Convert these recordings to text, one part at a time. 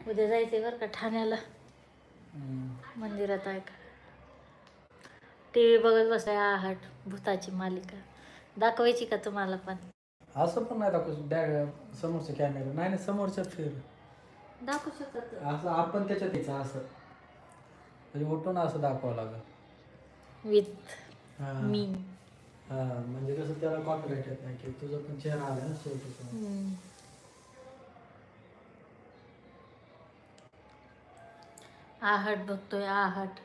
उद्या जायचंय बरं का ठाण्याला, मंदिरात आहे का. TV बघत बसाय आहट भूताची मालिका. दाखवायची का तुम्हाला पण? असं पण नाही दाखवू समोरच्या कॅमेरा नाही समोरच्या फिर दाखवू शकत असं आपण त्याच्यात यायचं असं म्हणजे उठून असं दाखवावं लागेल विथ मी. हा म्हणजे कसं त्याला कॉपीराइट येत नाही की तुझा पण चेहरा आला ना शेवटी. आहट बघतोय आहट.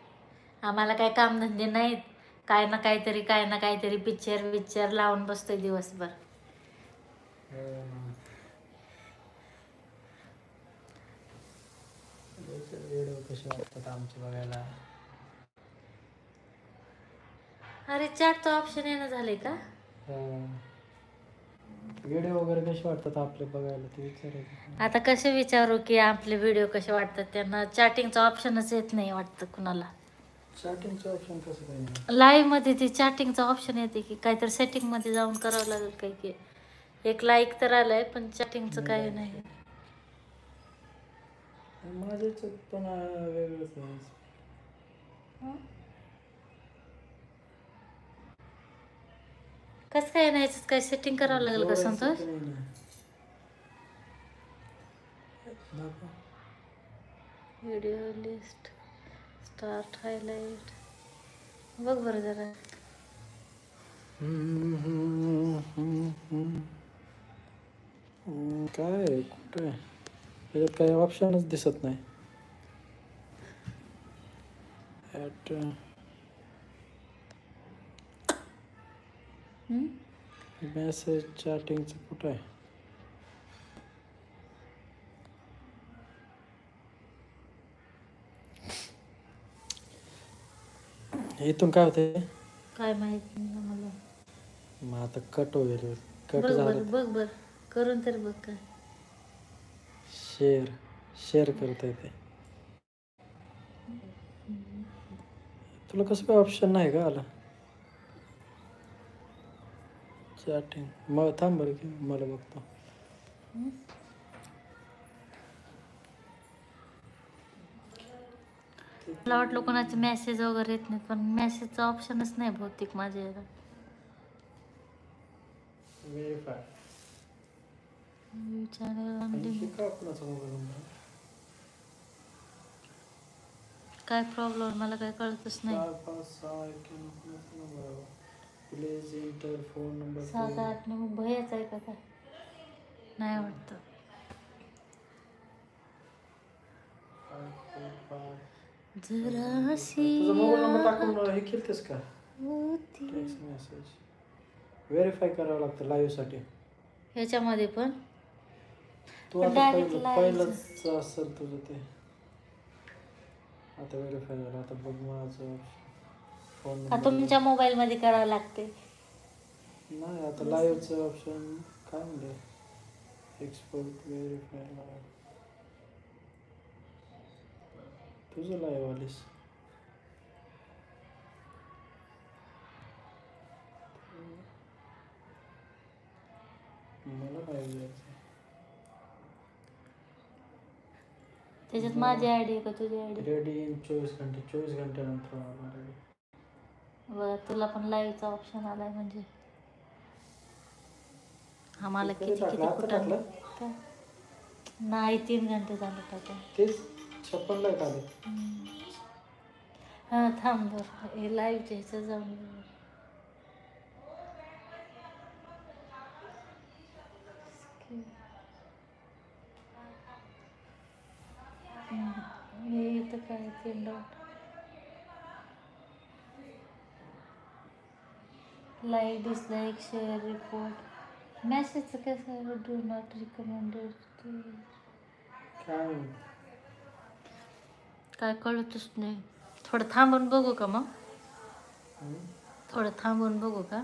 आम्हाला काय कामधंदे नाहीत, काय ना काहीतरी पिक्चर लावून बसतोय दिवसभर. व्हिडिओ कसे वाटतात आमचे बघायला. अरे चॅटचं ऑप्शन येणं झालंय का? व्हिडिओ वगैरे कसे वाटतात आपले बघायला ते विचारायचं. आता कसे विचारू की आपले व्हिडिओ कसे वाटतात त्यांना? चॅटिंगचा ऑप्शनच येत नाही वाटतं कुणाला. चॅटिंगचं ऑप्शन कसं काय नाही? लाईव्ह मध्ये ते चॅटिंगचा ऑप्शन येते की काहीतरी सेटिंग मध्ये जाऊन करावं लागेल काही की. एक लाईक तर आलंय पण चॅटिंगचं काही नाही. माझ्या याच्यात पण वेगळंच आहे. कसं काय नाही काय सेटिंग करावं लागेल का Santosh? Video list start highlight बघ बरं जरा. काय कुठे त्याच्यात काही ऑप्शनच दिसत नाही. मेसेज चॅटिंगचं कुठं आहे? इथून काय होते काय माहित नाही मला. मग आता कट होईल. कट बघ झालं बघ बघ करून तर बघ. काय शेअर करता येते. तुला कसं काय ऑप्शन नाही का आला चॅटिंग? मग थांब बरं की मला बघतो. मला वाटलं कोणाचे मेसेज वगैरे येत नाहीत पण मेसेजचा ऑप्शनच नाही बहुतेक माझ्या याला. काय प्रॉब्लेम मला काय कळतच नाही. 7-8 नंबर भयाच आहे का काय? नाही वाटतं. तुझा मोबाईल नंबर टाकून हे केलतेस का? टेक्स्ट मेसेज व्हेरीफाय करावं लागतं लाईव्ह साठी. ह्याच्यामध्ये पण तू आता पहिलंच असेल तुझं ते. आता व्हेरीफाय झालं. आता बघ माझं फोन का तुमच्या मोबाईल मध्ये करावं लागते? नाही आता लाईव्हचं ऑप्शन काय म्हणते एक्सपोर्ट व्हेरीफाय. तुझं लाईव्ह आलीस. मला लाईव्ह जायचं त्याच्यात माझी आयडी आहे का तुझी आयडी? रेडी इन 24 घंट्यानंतर रेडी. बरं तुला पण लाईव्हचा ऑप्शन आलाय म्हणजे आम्हाला किती कुठं नाही. 3 घंटे झालं टाकून. तेच 56 लाईक आले. हां थांब बरं हे लाईव्हच्या ह्याचं जाऊन हे येतं काय 3 dot like dislike share report मेसेजचं कसं डू नॉट रिकमेंडेड काय कळतच नाही. थोडं थांबून बघू का मग? थोडं थांबून बघू का?